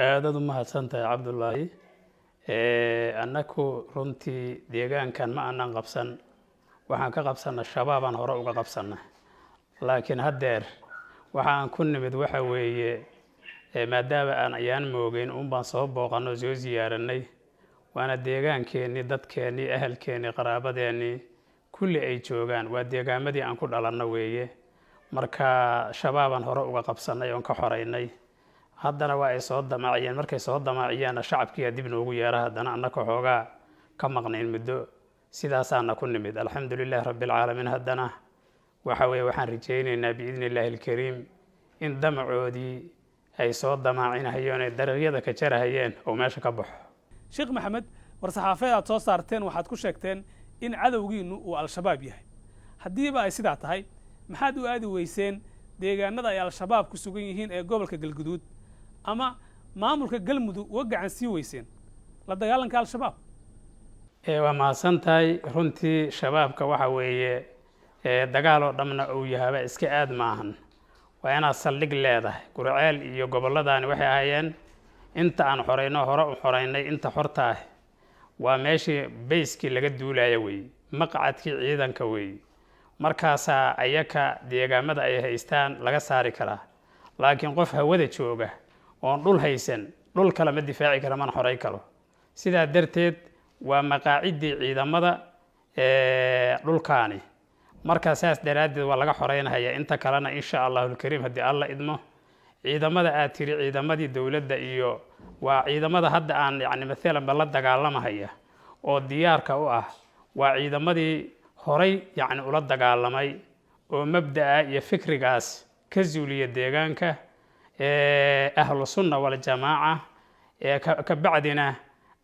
aadad u mahadsantahay cabdullaahi annaku runtii deegaankan ma aanan qabsan waxaan ka qabsanna shabaabaan hore uga qabsanna laakiin haddeer waxaan ku nimid waxa weeye maadaama aan ayaan moogeyn baan soo booqanno soo ziyaaranay waana deegaankeenii dadkeenii ahalkeenii qaraabadeenii kulli ay joogaan waa deegaamadii aan ku dhalanno weeye marka shabaabaan hore uga qabsannay oon ka xoraynay haddana waa ay soo damaaciyeen markay soo damaaciyeenna shacabkiiyaa dib noogu yeera haddana annaka xoogaa ka maqnayn muddo sidaasaana ku nimid alxamdulilaahi rabbilcaalamiin haddana waxa weeye waxaan rajaynaynaa biidni illaahi alkariim in damacoodii ay soo damaacinahayeen ee dariiqyada ka jarahayeen oo meesha ka baxo sheekh maxamed war-saxaafeed aad soo saarteen waxaad ku sheegteen in cadowgiinnu uu al-shabaab yahay haddiiba ay sidaa tahay maxaad u aadi weyseen deegaanada ay al-shabaab ku sugan yihiin ee gobolka galguduud ama maamulka galmudug uga gacan sii weyseen la dagaalanka al-shabaab waa mahadsantahay runtii shabaabka waxa weeye dagaal oo dhamna uu yahaaba iska aad maahan waa inaad saldhig leedahay gurceel iyo gobolladani waxay ahaayeen inta aan xorayno hore u xoraynay inta xorta ah waa meeshii bayskii laga duulaya weeye maqcadkii ciidanka weeye markaasaa ayaka deegaamada ay haystaan laga saari karaa laakiin qof hawada jooga oon dhul haysan dhul kale ma difaaci kara mana xoray karo sidaa darteed waa maqaaciddii ciidamada dhulkaani markaa saas daraaddeed waa laga xoreynhayaa inta kalena insha allahulkariim haddii alla idmo ciidamada aad tiri ciidamadii dowladda iyo waa ciidamada hadda aan yacni maalanba la dagaalamahaya oo diyaarka u ah waa ciidamadii horay yacni ula dagaalamay oo mabda'a iyo fikrigaas ka zuuliya deegaanka ahlu sunna waljamaaca ka bacdina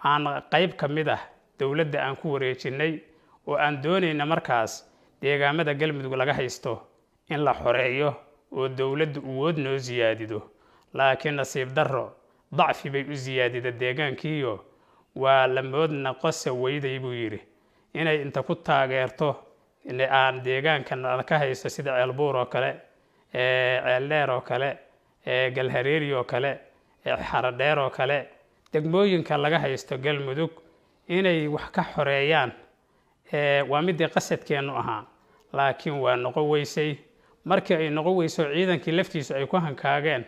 aan qayb ka mid ah dowladda aan ku wareejinay oo aan doonayna markaas deegaamada galmudug laga haysto in la xoreeyo oo dowladdu awood noo siyaadido laakiin nasiib darro dacfi bay u siyaadida deegaankiiyo waa la moodna qosa weyday buu yidhi inay inta ku taageerto aan deegaankan ka haysto sida ceelbuur oo kale ceeldheer oo kale galhareeri oo kale xaradheer oo kale degmooyinka laga haysto galmudug inay wax ka xoreeyaan waa midii qasadkeennu ahaa laakiin waa noqon weysay markii ay noqon weyso ciidankii laftiisu ay ku hankaageen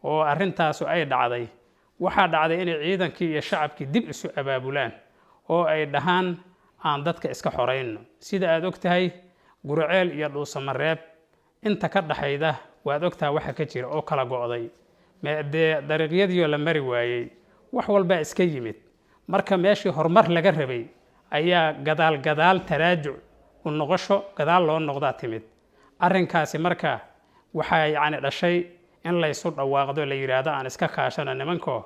oo arrintaasu ay dhacday waxaa dhacday inay ciidankii iyo shacabkii dib isu abaabulaan oo ay dhahaan aan dadka iska xorayno sida aad og tahay gurceel iyo dhuusamareeb inta ka dhaxayda waad ogtahay waxa ka jira oo kala go'day dee dariiqyadiioo la mari waayey wax walbaa iska yimid marka meeshii horumar laga rabay ayaa gadaal taraajuc u noqosho gadaal loo noqdaa timid arrinkaasi marka waxaa yacni dhashay in laysu dhawaaqdo la yidhaahdo aan iska kaashano nimankoo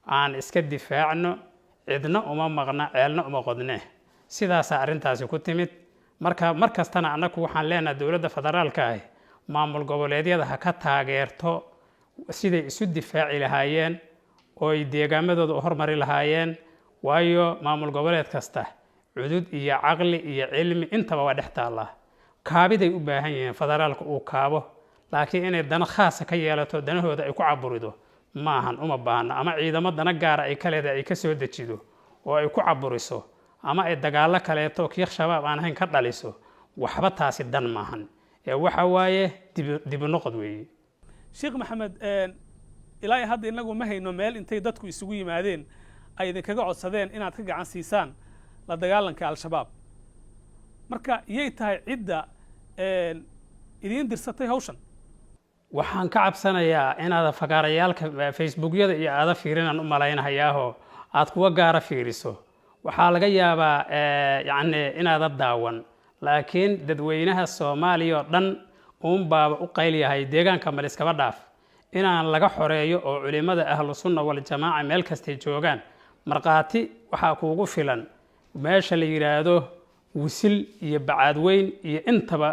aan iska difaacno cidna uma maqna ceelna uma qodne sidaasaa arrintaasi ku timid marka mar kastana annagu waxaan leenahay dowladda federaalka ah maamul goboleedyada ha ka taageerto siday isu difaaci lahaayeen oo ay deegaamadooda u hormari lahaayeen waayo maamul goboleed kasta cudud iyo caqli iyo cilmi intaba waa dhex taallaa kaabiday u baahan yihiin federaalka uu kaabo laakiin inay dana khaasa ka yeelato danahooda ay ku caburido maahan uma baahno ama ciidamo dana gaara ay ka leedahay ay ka soo dejido oo ay ku caburiso ama ay dagaallo kaleeto kii shabaab aan ahayn ka dhaliso waxba taasi dan maahan waxa waaye dibu noqod weeye sheekh maxamed ilaa hadda inagu ma hayno meel intay dadku isugu yimaadeen ay idinkaga codsadeen inaad ka gacan siisaan la dagaalanka al-shabaab marka iyay tahay cidda idiin dirsatay hawshan waxaan ka cabsanayaa inaad fagaarayaalka facebookyada iyo aada fiirinaan u malaynahayaahoo aad kuwa gaara fiiriso waxaa laga yaabaa yacni inaada daawan laakiin dadweynaha soomaaliya oo dhan baaba u qaylyahay deegaanka mal iskaba dhaaf inaan laga xoreeyo oo culimada ahlu sunna waljamaaca meel kastay joogaan markhaati waxaa kuugu filan meesha la yidhaahdo wisil iyo bacaadweyn iyo intaba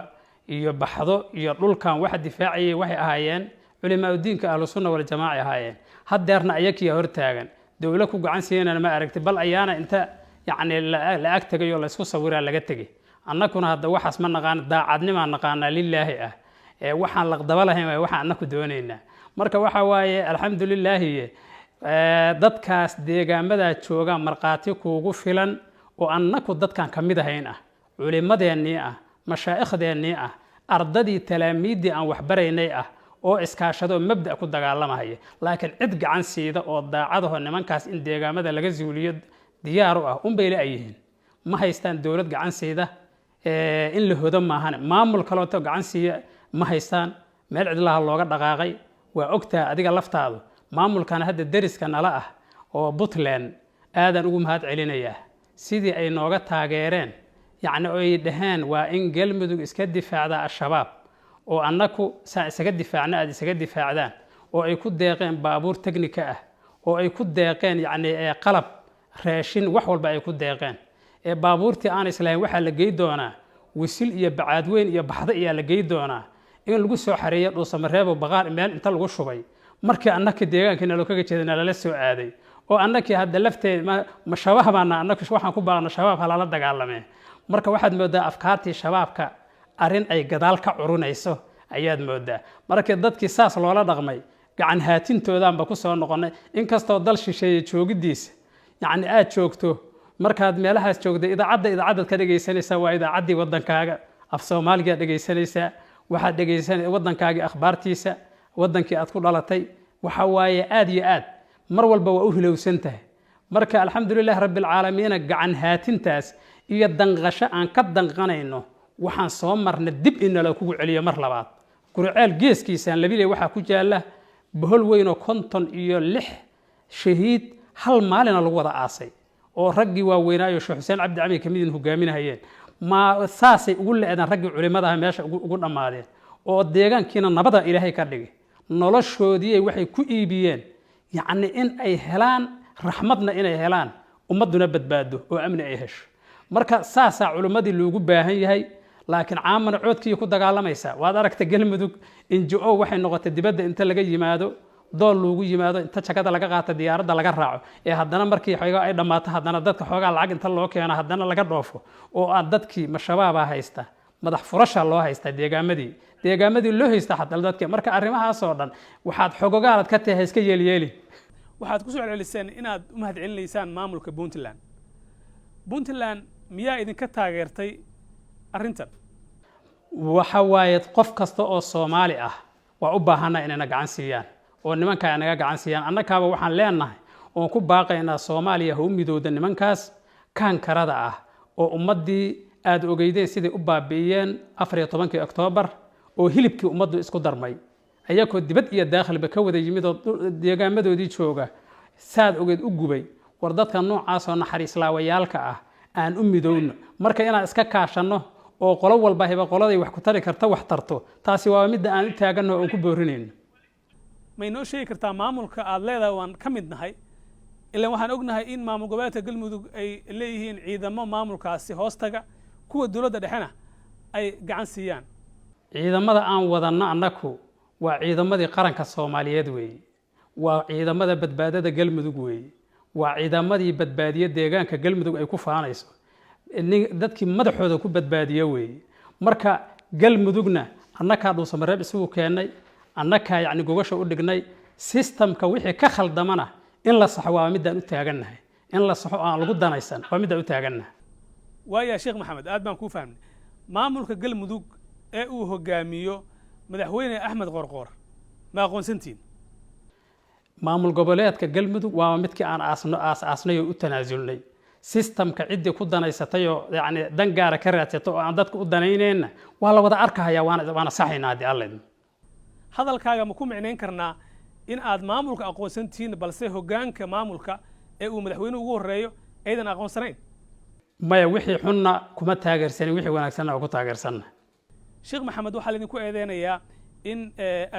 iyo baxdo iyo dhulkan waxa difaacayay waxay ahaayeen culimaauddiinka ahlu sunna waljamaaca ahaayeen haddeerna ayakiya hortaagan dowla ku gacan siinana ma aragti bal ayaana inta yacni la ag tegayoo laysku sawiraa laga tegay annakuna hadda waxaas ma naqaan daacadnimaa naqaanaa lilaahi ah waxaan laqdaba lahayn waxaan annaku doonaynaa marka waxa waaye alxamdulilaahi dadkaas deegaamada jooga markhaati kuugu filan oo annaku dadkan ka mid ahayn ah culimadeennii ah mashaaikhdeenii ah ardadii talaamiiddii aan waxbaraynay ah oo iskaashado mabda ku dagaalamaya laakiin cid gacan siida oo daacadaho nimankaas in deegaamada laga zuuliyo diyaar u ah unbay leeyihiin ma haystaan dowlad gacan siida in la hodo maahan maamul kaleeto gacan siiya ma haystaan meel cidlaha looga dhaqaaqay waa ogtaa adiga laftaadu maamulkana hadda deriska nala ah oo Puntland aadan ugu mahad celinayaa sidii ay nooga taageereen yacni ay dhaheen waa in galmudug iska difaacda al-shabaab oo annaku saa isaga difaacna aad isaga difaacdaan oo ay ku deeqeen baabuur teknika ah oo ay ku deeqeen yacni qalab raashin wax walba ay ku deeqeen baabuurtii aan islahayn waxaa la gey doonaa wisil iyo bacaadweyn iyo baxda ayaa la gey doonaa in lagu soo xareeyo dhuusamareebo baqaar meel inta lagu shubay markii annaka deegaankiina loo kaga jeedana lala soo aaday oo annakii hadda lafteed ma shabaab baana annaku waxaan ku baaqna shabaab halala dagaalamee marka waxaad moodaa afkaartii shabaabka arrin ay gadaal ka curunayso ayaad moodaa markii dadkii saas loola dhaqmay gacan haatintoodaanba ku soo noqonay inkastoo dal shisheeye joogidiisa yacni aad joogto markaad meelahaas joogda idaacadaad ka dhegaysanaysaa waa idaacaddii waddankaaga af soomaaligaad dhegaysanaysaa waxaad dhegaysanaysaa waddankaagii akhbaartiisa waddankii aad ku dhalatay waxa waaye aad iyo aad mar walba waa u hilowsan tahay marka alxamdulilah rabbilcaalamiina gacan haatintaas iyo danqasho aan ka danqanayno waxaan soo marna dib inala kugu celiyo mar labaad guriceel geeskiisaan labiley waxaa ku jaalla bohol weyn oo 56 shahiid hal maalina lagu wada aasay oo raggii waaweynaayo Sheekh Xuseen Cabdi Cami kamidin hogaaminayeen ma saasay ugu leedan raggii culimada meesha ugu dhamaadeen oo deegaankiina nabada Ilaahay ka dhigay noloshoodii waxay ku iibiyeen yacni in ay helaan raxmadna inay helaan ummaduna badbaado oo amni ay hesho marka saasa culimadii loogu baahan yahay laakiin caamana coodkii ku dagaalamaysa waad aragtay galmudug NGO waxay noqotay dibadda inta laga yimaado dool loogu yimaado inta jagada laga qaato diyaaradda laga raaco haddana markii xogaa ay dhamaato haddana dadka xogaa lacag inta loo keeno haddana laga dhoofo oo aan dadkii mashabaaba haysta madax furasha loo haysta deegaamadii loo haysta hadal dadka marka arrimahaas oo dhan waxaad xogogaalad ka tahay iska yeelyeeli waxaad ku soo celiseen inaad u mahad celinaysaan maamulka Puntland miyaa idinka taageertay arrintan waxa waaye qof kasta oo Soomaali ah waa u baahanaa inay gacan siiyaan oo nimanka ay naga gacan siiyaan annakaaba waxaan leenahay oo ku baaqaynaa Soomaaliya u midowda nimankaas kan karada ah oo ummadii aad ogeydeen sidii u baabiiyeen 14 Oktoobar oo hilibkii ummaddu isku darmay ayagoo dibad iyo daakhilba ka wada yimid oo deegaamadoodii jooga saad ogeed u gubay war dadka noocaas oo naxariislaawayaalka ah aan u midowno marka inaan iska kaashano oo qolo walba hiba qoladay wax ku tari karta wax tarto taasi waa mid aan u taagano oo ku boorinayno ma inoo sheegi kartaa maamulka aad leedahay waan ka mid nahay ilaa waxaan ognahay in maamul goboleedka galmudug ay leeyihiin ciidamo maamulkaasi hoostaga kuwa dawladda dhexena ay gacan siiyaan ciidamada aan wadana annaku waa ciidamadii qaranka Soomaaliyeed weey waa ciidamada badbaadada galmudug weey waa ciidamadii badbaadiye deegaanka galmudug ay ku faanayso dadkii madaxooda ku badbaadiye weey marka galmudugna annaka dhuusamareeb isugu keenay annaka yacni gogasho u dhignay systemka wixii ka khaldamana in la saxo waa midaan u taaganahay in la saxo aan lagu danaysan waa midaan u taaganahay waaya Sheekh Maxamed aad baan ku fahmay maamulka galmudug ee uu hogaamiyo madaxweyne Axmed Qorqor ma aqoonsantiin maamul goboleedka galmudug waa midkii aan aasnay oo u tanaasulnay systemka cidii ku danaysatay oo yacni dan gaar ka raadsato oo aan dadku u danaynayna waa la wada arkayaa waana saxaynaa hadii Alle hadalkaaga ma ku micnayn karnaa in aad maamulka aqoonsantiin balse hogaanka maamulka ee uu madaxweynuhu ugu horeeyo aydan aqoonsanayn maya wixii xunna kuma taageersanin wixii wanaagsanna ku taageersanna Sheekh Maxamed waxa idinku eedeynayaa in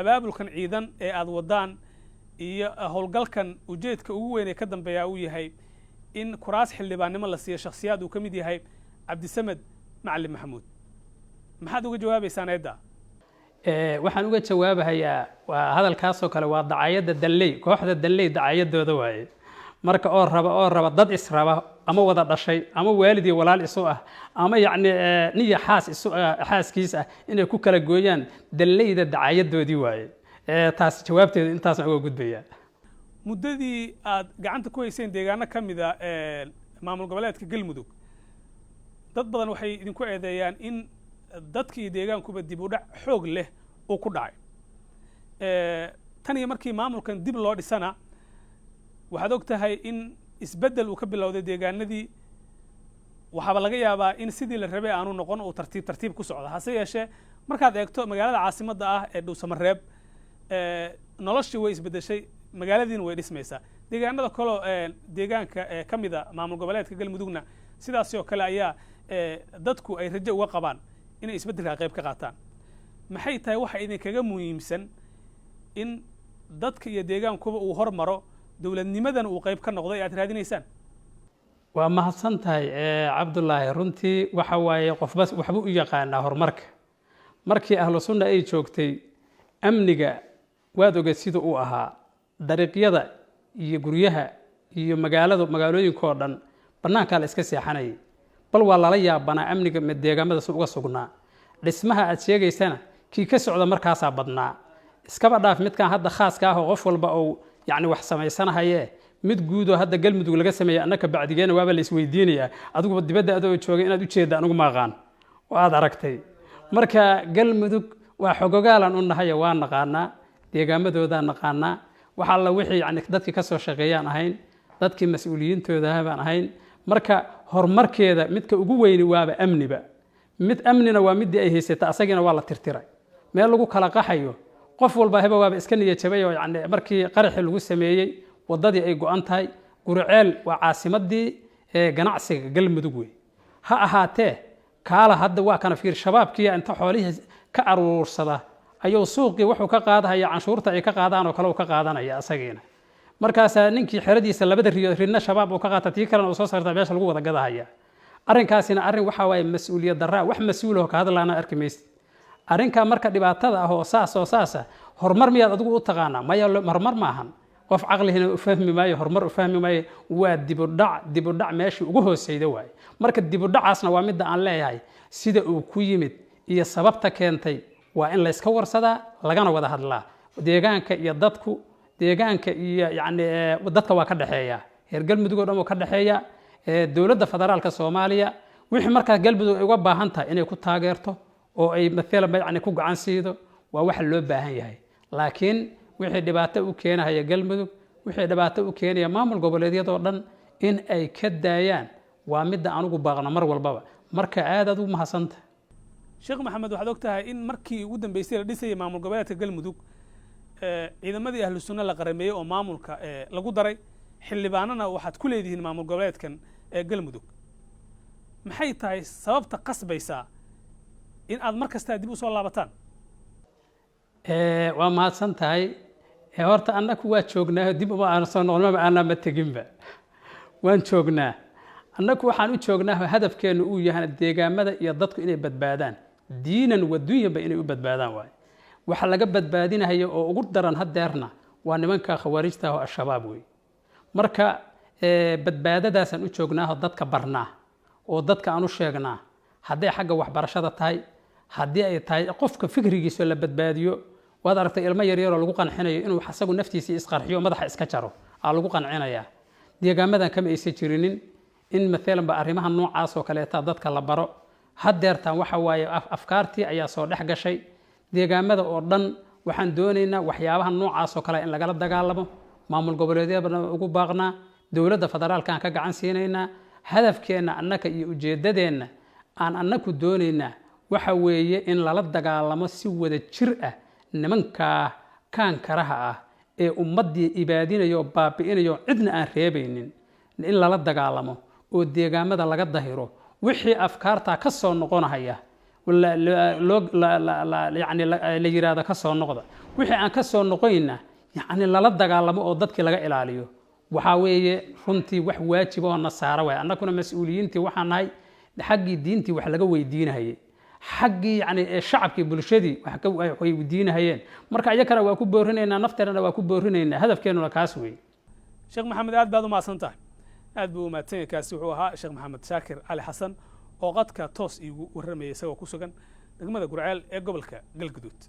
abaabulkan ciidan ee aad wadaan iyo howlgalkan ujeedka ugu weyn ee ka dambeeya uu yahay in kuraas xildhibaannimo la siiyo shakhsiyaad uu ka mid yahay Cabdisamed Macalin Maxamuud maxaad uga jawaabaysaan eedda waxaan uga jawaabayaa waa hadalkaas oo kale waa dacayada dalley kooxda dalley dacayadooda waaye marka oo raba dad israba ama wada dhashay ama waalid iyo walaal isu ah ama yacni niya xaaskiis ah inay ku kala gooyaan dalleyda dacayadoodii waaye taas jawaabteedu intaas uga gudbaya muddadii aad gacanta ku hayseen deegaano ka mida maamul goboleedka galmudug dad badan waxay idinku eedeeyaan in dadka iyo deegaankuba dib u dhac xoog leh uu ku dhacay tan iyo markii maamulkan dib loo dhisana waxaad og tahay in isbeddel uu ka bilowday deegaanadii waxaaba laga yaabaa in sidii la rabay aanu noqon uu tartiib tartiib ku socdo hase yeeshee markaad eegto magaalada caasimadda ah ee dhuusamareeb noloshii way isbeddeshay magaaladiina way dhismaysaa deegaanada kaloo deegaanka ka mida maamul goboleedka galmudugna sidaasi oo kale ayaa dadku ay rajo uga qabaan inay isbeddelka qayb ka qaataan maxay tahay waxa idinkaga muhiimsan in dadka iyo deegaankuba uu hormaro dowladnimadan uu qayb ka noqday aad raadinaysaan waa mahadsan tahay cabdullaahi runtii waxa waaye qofbas waxba u yaqaanaa horumarka markii ahlu sunna ay joogtay amniga waad ogeed sida uu ahaa dariiqyada iyo guryaha iyo magaalooyinka oo dhan bannaankaa la iska seexanayay bal waa lala yaabanaa amniga deegaamada si uga sugnaa dhismaha aad sheegaysana kii ka socda markaasaa badnaa iskaba dhaaf midkaan hadda khaaska ah oo qof walba uu yacni wax samaysanahaye mid guudoo hadda galmudug laga sameeyey annaka bacdigeena waaba la isweydiinayaa adiguba dibadda adoo joogay inaad u jeedda anigu ma aqaan oo aad aragtay marka galmudug waa xogogaalan u nahayo waa naqaanaa deegaamadoodaa naqaanaa waxa alla wixii yani dadkii ka soo shaqeeyaan ahayn dadkii mas-uuliyiintoodaha baan ahayn marka horumarkeeda midka ugu weyni waaba amniba mid amnina waa midii ay haysata asagiina waa la tirtiray meel lagu kala qaxayo qof walba heba waaba iska niyad jabay oo yani markii qaraxii lagu sameeyey waddadii ay go-an tahay guriceel waa caasimadii ganacsiga galmudug wey ha ahaatee kaala hadda waa kana fiir shabaabkiiya inta xoolihii ka aruursada ayuu suuqii wuxuu ka qaadahaya canshuurta ay ka qaadaan oo kale uu ka qaadanaya asagiina markaasaa ninkii xeradiisa labada riyood ridna shabaab uu ka qaata tii kalena uu soo saartaa meesha lagu wada gadahaya arrinkaasina arrin waxaa waaye mas-uuliyad darraa wax mas-uulahoo ka hadlaana arki maysid arrinkaa marka dhibaatada ah oo saasa horumar miyaad adigu u taqaanaa maya horumar maahan qof caqlihina u fahmi maayo horumar u fahmi maayo waa dibudhac meeshii ugu hooseyda waaye marka dibudhacaasna waa midda aan leeyahay sida uu ku yimid iyo sababta keentay waa in layska warsadaa lagana wada hadlaa deegaanka iyo dadku deegaanka iyo yani dadka waa ka dhexeeya reer galmudug oo dhan waa ka dhexeeya dowladda federaalka soomaaliya wixii markaa galmudug ay uga baahan tahay inay ku taageerto oo ay maalan yani ku gacan siido waa waxa loo baahan yahay laakiin wixii dhibaato u keenaya galmudug wixii dhibaato u keenaya maamul goboleedyadoo dhan in ay ka daayaan waa midda anugu baaqno mar walbaba marka aad ugu mahadsanta sheekh maxamed waxaad og tahay in markii ugu dambeysay la dhisayay maamul goboleedka galmudug ciidamadii ahlu sunna la qarameeyey oo maamulka lagu daray xildhibaanana waxaad ku leedihiin maamul goboleedkan galmudug maxay tahay sababta qasbaysaa in aad mar kastaa dib u soo laabataan waa mahadsan tahay horta annaku waa joognaa dib uma aan soo noqnaba aanaa ma teginba waan joognaa annaku waxaan u joognaa hadafkeenu uu yahay deegaamada iyo dadku inay badbaadaan diinan wa dunyanba inay u badbaadaan waaye waxa laga badbaadinayo oo ugu daran hadeerna waa nimanka khawaarijta oo al-shabaab wey marka badbaadadaasaan u joognaa dadka barnaa oo dadka aan u sheegnaa hadday xagga waxbarashada tahay haddii ay tahay qofka fikrigiisa la badbaadiyo waad aragtay ilmo yaryaroo lagu qancinayo inuu asagu naftiisii isqarxiyo madaxa iska jaro aa lagu qancinayaa deegaamadan kama aysan jirinin in maalan ba arrimaha noocaas oo kaleeta dadka la baro hadeertaan waxa waaye afkaartii ayaa soo dhex gashay deegaamada oo dhan waxaan doonaynaa waxyaabaha noocaas oo kale in lagala dagaalamo maamul goboleedyada ugu baaqnaa dowladda federaalka aan ka gacan siinaynaa hadafkeenna annaka iyo ujeeddadeenna aan annaku doonaynaa waxa weeye in lala dagaalamo si wada jir ah nimankaa kaankaraha ah ee ummaddii ibaadinayo oo baabi'inayo cidna aan reebaynin in lala dagaalamo oo deegaamada laga dahiro wixii afkaartaa ka soo noqonahaya yani la yiraahdo ka soo noqda wixii aan ka soo noqonayna yani lala dagaalamo oo dadkii laga ilaaliyo waxaa weeye runtii wax waajib oo nasaara waay annaguna mas-uuliyiintii waxaan nahay xaggii diintii wax laga weydiinahayay xaggii yani shacabkii bulshadii way weydiinahayeen marka iyakana waa ku boorinaynaa nafteennana waa ku boorinaynaa hadafkeennuna kaas weeye sheekh maxamed aad baad u mahadsan tahay aad buu u mahadsan yahay kaasi wuxuu ahaa sheekh maxamed shaakir cali xasan oo qadka toos iigu warramayay isagoo ku sugan degmada gurceel ee gobolka galguduud